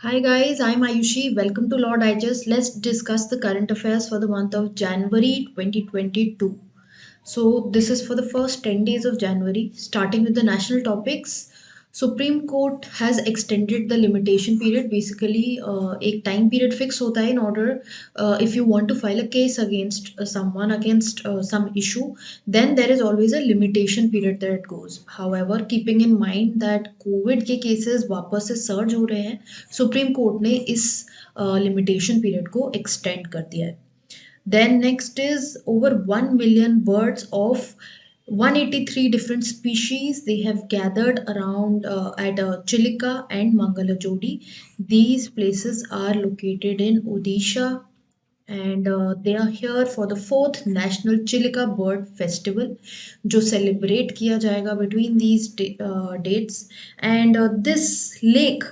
Hi guys, I'm Ayushi. Welcome to Law Digest. Let's discuss the current affairs for the month of January 2022. So, this is for the first 10 days of January, starting with the national topics. Supreme Court has extended the limitation period. Basically, एक time period fix होता है in order if you want to file a case against someone against some issue, then there is always a limitation period that it goes. However, keeping in mind that COVID के cases वापस से surge हो रहे हैं, supreme Court ने इस limitation period को extend कर दिया है. Then next is over 1 million birds of 183 different species. They have gathered around at Chilika and Mangalajodi. These places are located in Odisha, and they are here for the fourth National Chilika Bird Festival, जो celebrate किया जाएगा between these dates. And this lake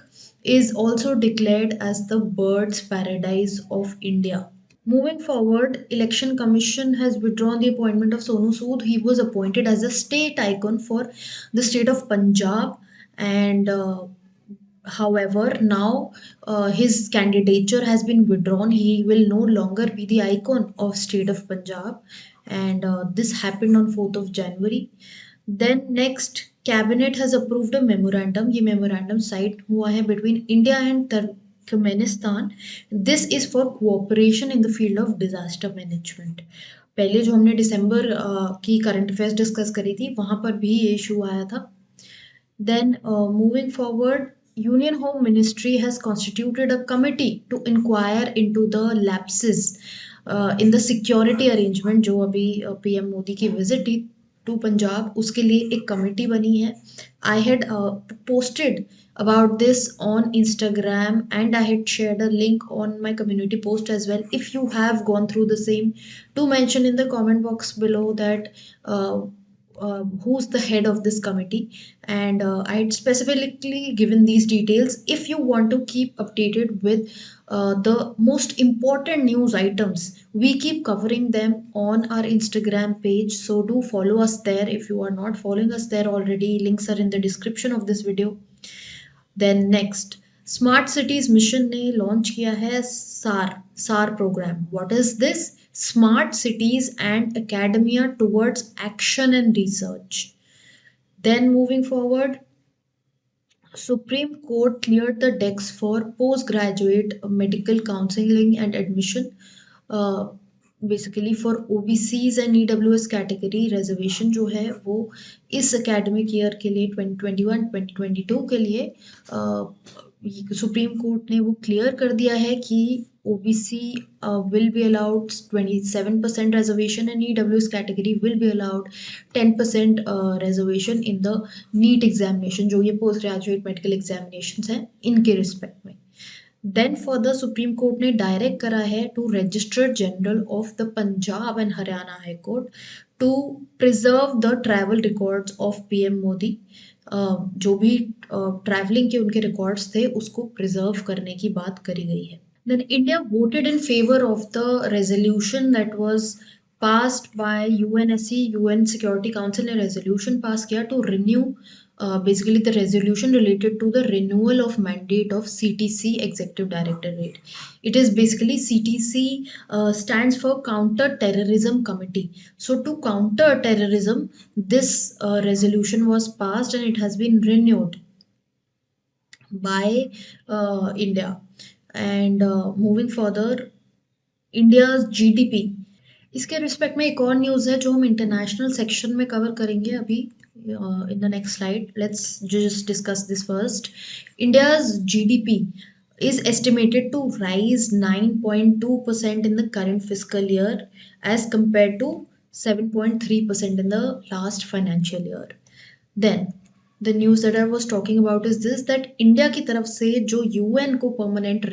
is also declared as the Birds Paradise of India. Moving forward, Election Commission has withdrawn the appointment of Sonu Sood. He was appointed as a state icon for the state of Punjab, and however, now his candidature has been withdrawn. He will no longer be the icon of state of Punjab, and this happened on 4th of January. Then next, cabinet has approved a memorandum. ये memorandum signed हुआ है between India and Turkmenistan. This is for cooperation in the field of disaster management. पहले जो हमने दिसंबर की current affairs discuss करी थी वहां पर भी ये इशू आया था. Then, moving forward, Union Home Ministry has constituted a committee to inquire into the lapses in the security arrangement. जो अभी PM मोदी की visit थी to Punjab, उसके लिए एक committee बनी है. I had posted about this on Instagram, and I had shared a link on my community post as well. If you have gone through the same, do mention in the comment box below that who's the head of this committee, and I had specifically given these details. If you want to keep updated with the most important news items, we keep covering them on our Instagram page, so do follow us there. If you are not following us there already, links are in the description of this video. Then next, smart cities mission ने launch किया है SAAR programme. What is this? Smart cities and academia towards action and research. Then moving forward, Supreme Court cleared the decks for postgraduate medical counseling and admission. Basically for OBCs and EWS category reservation जो है वो इस academic year के लिए 2021-2022 के लिए supreme Court ने वो क्लियर कर दिया है कि OBC will be allowed 27% reservation and EWS category will be allowed 10% reservation in the NEET examination, जो ये पोस्ट ग्रेजुएट मेडिकल एग्जामिनेशंस हैं इनके रिस्पेक्ट में. देन फर्दर सुप्रीम कोर्ट ने डायरेक्ट करा है to registrar general of the Punjab and Haryana High Court to preserve the travel records of PM Modi. जो भी ट्रैवलिंग के उनके रिकॉर्ड्स थे उसको प्रिजर्व करने की बात करी गई है. Then India voted in favor of the resolution that was passed by UNSC, UN Security Council ने resolution pass किया to renew basically the resolution related to the renewal of mandate of CTC Executive Directorate. It is basically CTC stands for Counter Terrorism Committee. So to counter terrorism, this resolution was passed and it has been renewed by India. And moving further, India's GDP. इसके respect में एक और news है जो हम international section में cover करेंगे अभी in the next slide. Let's just discuss this first. India's GDP is estimated to rise 9.2% in the current fiscal year as compared to 7.3% in the last financial year. Then the news that I was talking about is this, that India की तरफ से जो UN को permanent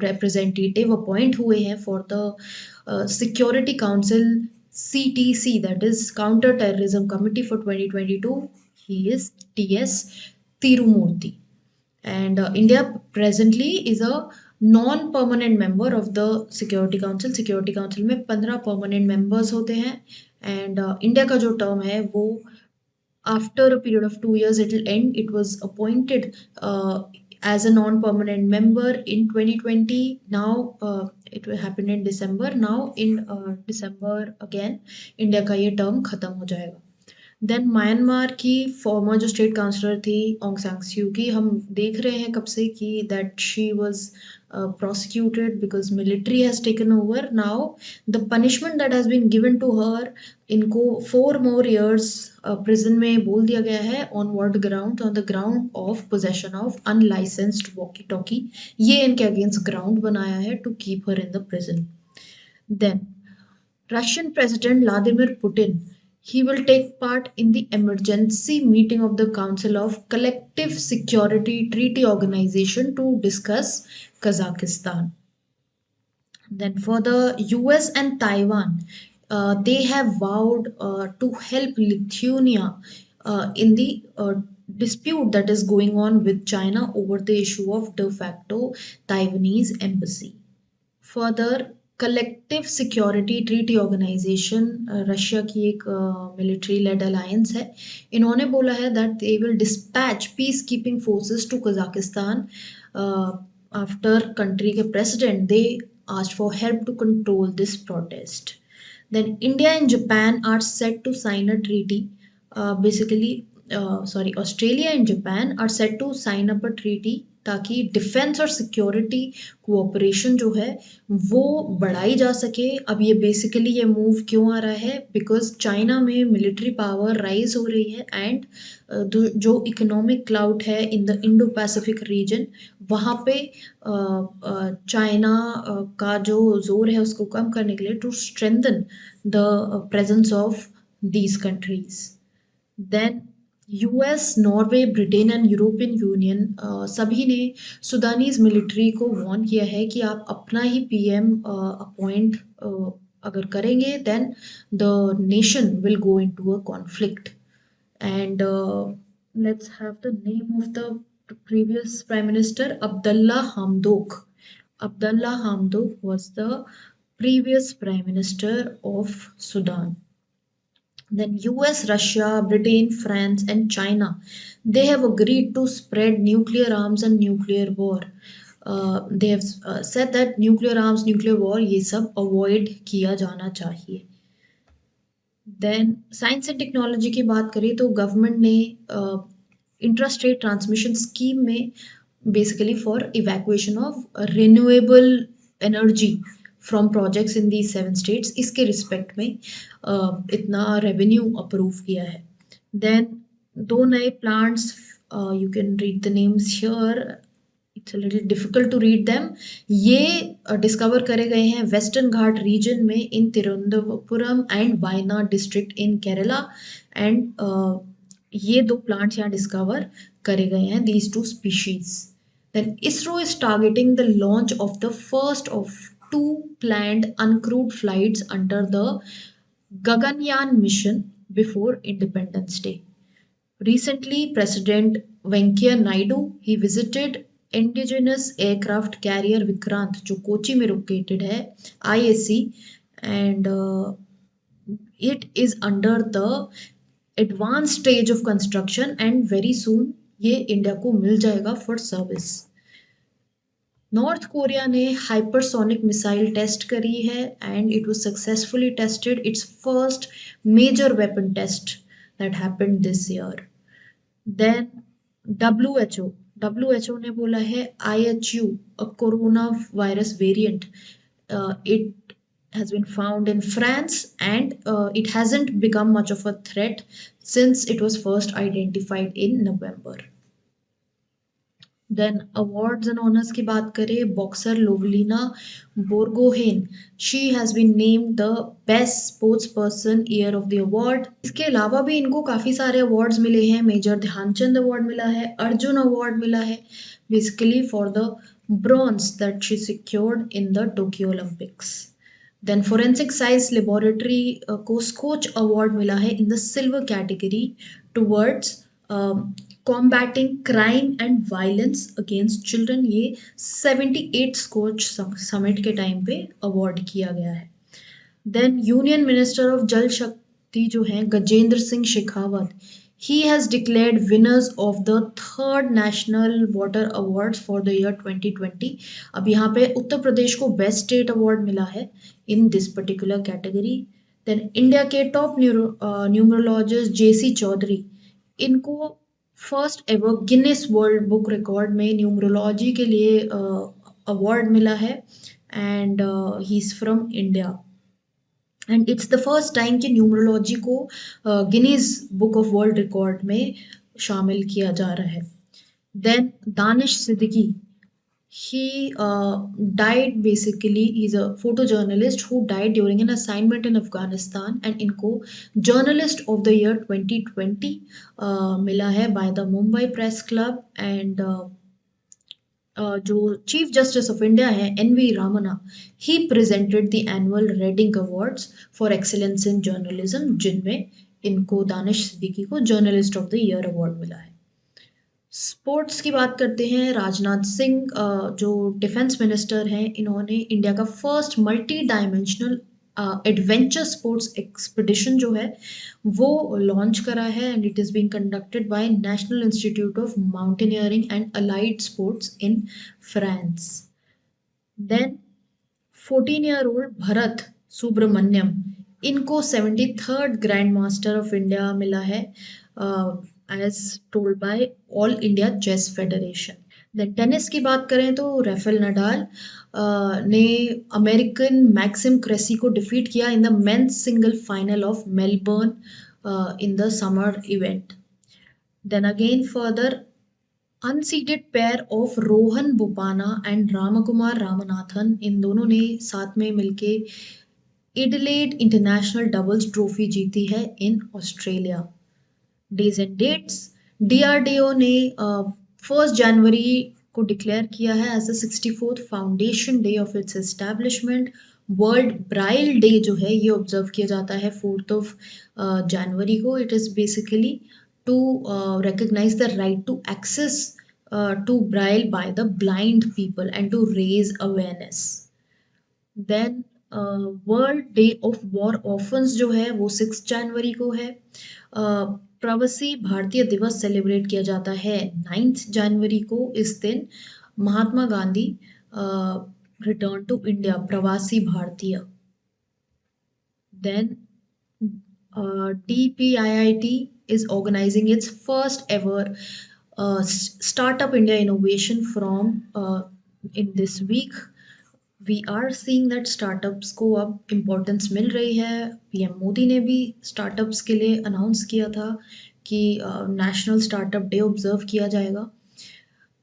representative appoint हुए हैं for the security council CTC, that is Counter Terrorism Committee for 2022, he is TS Tirumurti. And India presently is a non-permanent member of the Security Council. Security Council में 15 permanent members होते हैं, and India का जो term है वो after a period of 2 years it will end. It was appointed as a non-permanent member in 2020. Now it will happen in December. Now in December again India का ये term खत्म हो जाएगा. Then Myanmar की farmer जो state counsellor थी ऑन्ग सांग स्यू की, हम देख रहे हैं कब से कि that she was prosecuted because military has taken over. Now the punishment that has been given to her, इनको 4 more years prison में बोल दिया गया है. on what ground? On the ground of possession of unlicensed walkie talkie. ये इनके against ground बनाया है to keep her in the prison. Then Russian President Vladimir Putin, he will take part in the emergency meeting of the Council of Collective Security Treaty Organization to discuss Kazakhstan. Then for the US and Taiwan, they have vowed to help Lithuania in the dispute that is going on with China over the issue of de facto Taiwanese embassy. Further collective security treaty organisation Russia की एक military led alliance है. इन्होंने बोला है that they will dispatch peace keeping forces to Kazakhstan after country के president they asked for help to control this protest. Then India and Japan are set to sign a treaty. Australia and Japan are set to sign up a treaty ताकि defence और security cooperation जो है वो बढ़ाई जा सके. अब ये बेसिकली ये मूव क्यों आ रहा है? बिकॉज चाइना में मिलिट्री पावर राइज हो रही है एंड जो इकोनॉमिक क्लाउड है in the Indo Pacific region, वहाँ पे चाइना का जो जोर है उसको कम करने के लिए to strengthen the presence of these countries. Then US, Norway, Britain and European Union सभी ने सुदानीज मिलिट्री को वार्न किया है कि आप अपना ही पीएम अपॉइंट अगर करेंगे then the nation will go into a conflict. And let's have the name of the previous prime minister, Abdullah Hamdok. Abdullah Hamdok was the previous prime minister of Sudan. Then US, Russia, Britain, France and China, they have agreed to spread nuclear arms and nuclear war. They have said that nuclear arms, nuclear war ये सब avoid किया जाना चाहिए. Then science and technology की बात करें तो government ने इंट्रास्टेट ट्रांसमिशन स्कीम में basically for evacuation of renewable energy from projects in the 7 states, इसके रिस्पेक्ट में इतना रेवेन्यू अप्रूव किया है. देन 2 नए plants, you can read the names here, it's a little difficult to read them. ये discover करे गए हैं वेस्टर्न घाट रीजन में in Thiruvananthapuram and Wayanad district in Kerala. And ये 2 प्लांट्स यहाँ डिस्कवर करे गए हैं, these 2 species. Then ISRO is targeting the launch of the first of 2 planned uncrewed flights under the Gaganyaan mission before Independence Day. Recently, President Venkaiah Naidu, he visited indigenous aircraft carrier Vikrant, जो कोची में located है, IAC, and it is under the advanced stage of construction and very soon ये India को मिल जाएगा for service. North Korea ने hypersonic missile test करी है and it was successfully tested. It's first major weapon test that happened this year. Then WHO ने बोला है IHU, a corona virus variant, it has been found in France and it hasn't become much of a threat since it was first identified in November. Then awards and honours की बात करें, boxer Lovlina Borgohain, she has been named the best sports person year of the award. इसके अलावा भी इनको काफ़ी सारे awards मिले हैं. मेजर ध्यानचंद अवार्ड मिला है, अर्जुन अवार्ड मिला है, basically for the bronze that she secured in the Tokyo Olympics. Then forensic science laboratory को स्कोच अवार्ड मिला है in the silver category towards combating crime and violence against children. ये 78 Skoch summit के time पे award किया गया है. Then union minister of जल शक्ति जो हैं Gajendra Singh Shekhawat, He has declared winners of the third National Water Awards for the year 2020. अब यहाँ पे उत्तर प्रदेश को बेस्ट स्टेट अवार्ड मिला है in this particular category. Then India के टॉप न्यूमरोलॉजिस्ट जेसी चौधरी, इनको first ever Guinness World Book record में न्यूमरोलॉजी के लिए अवार्ड मिला है and he is from India. And it's the first time कि न्यूमरोलॉजी को Guinness book of world record में शामिल किया जा रहा है. देन Danish Siddiqui, he died basically. He's a photojournalist who died during an assignment in Afghanistan and इनको journalist of the year 2020 मिला है by the Mumbai Press Club. and जो चीफ जस्टिस ऑफ इंडिया है NV Ramana, he presented the annual RedInk awards for excellence in journalism, जिनमें इनको दानिश सिद्दीकी को journalist of the year award मिला है. स्पोर्ट्स की बात करते हैं. राजनाथ सिंह जो डिफेंस मिनिस्टर हैं, इन्होंने इंडिया का first multi dimensional adventure sports expedition जो है वो लॉन्च करा है and it is being conducted by National Institute of Mountaineering and Allied Sports in France. Then 14-year-old Bharat Subramaniam, इनको 73rd grand master of India मिला है as told by All India Chess Federation. Then tennis की बात करें तो Rafael Nadal ने American Maxime Cressy को defeat किया in the men's single final of Melbourne in the summer event. Then again further unseeded pair of Rohan Bopanna and Ramkumar Ramanathan, इन दोनों ने साथ में मिलके एडिलेड इंटरनेशनल डबल्स ट्रॉफी जीती है in Australia. Days and dates, DRDO ने 1 जनवरी को डिक्लेयर किया है as the 64th foundation day of its establishment. World Braille day जो है ये ऑब्जर्व किया जाता है 4th जनवरी को. It is basically to recognize the right to access to braille by the blind people and to raise awareness. Then world day of war orphans जो है वो 6 जनवरी को है. प्रवासी भारतीय दिवस सेलिब्रेट किया जाता है 9th जनवरी को. इस दिन Mahatma Gandhi return to India, Pravasi Bharatiya. Then DPIIT is organizing its first ever Startup India Innovation Forum in this week. We are seeing that startups को अब इम्पोर्टेंस मिल रही है. PM मोदी ने भी स्टार्टअप्स के लिए अनाउंस किया था कि नेशनल स्टार्टअप डे ऑब्जर्व किया जाएगा.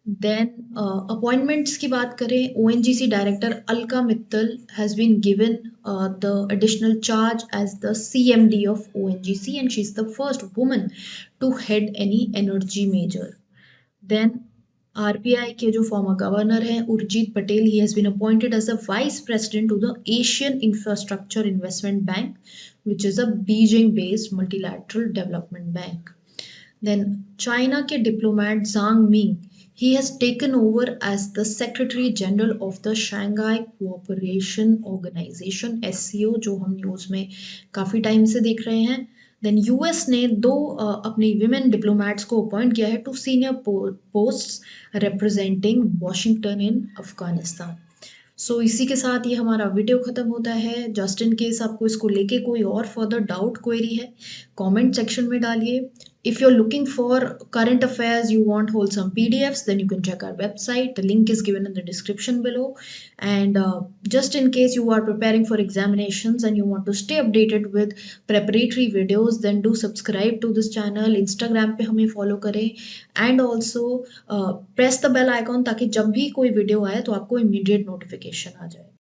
देन अपॉइंटमेंट्स की बात करें, ONGC director Alka Mittal has been given the additional charge as the CMD of ONGC and she is the first woman to head any energy major. Then RBI के जो former governor हैं Urjit Patel, he has been appointed as a vice president to the Asian infrastructure investment bank which is a Beijing based multilateral development bank. Then China के diplomat Zhang Ming, he has taken over as the Secretary General of the Shanghai Cooperation Organization SCO, जो हम news में काफ़ी time से देख रहे हैं. Then US ने 2 अपनी विमेन डिप्लोमेट्स को अपॉइंट किया है to senior posts representing Washington in Afghanistan. So इसी के साथ ये हमारा वीडियो ख़त्म होता है. जस्ट इन केस आपको इसको लेके कोई और फर्दर डाउट क्वेरी है, कमेंट सेक्शन में डालिए. If you're looking for current affairs, you want wholesome PDFs, then you can check our website. The link is given in the description below. And just in case you are preparing for examinations and you want to stay updated with preparatory videos, then do subscribe to this channel. Instagram पे हमें follow करें and also press the bell icon ताकि जब भी कोई video आए तो आपको immediate notification आ जाए.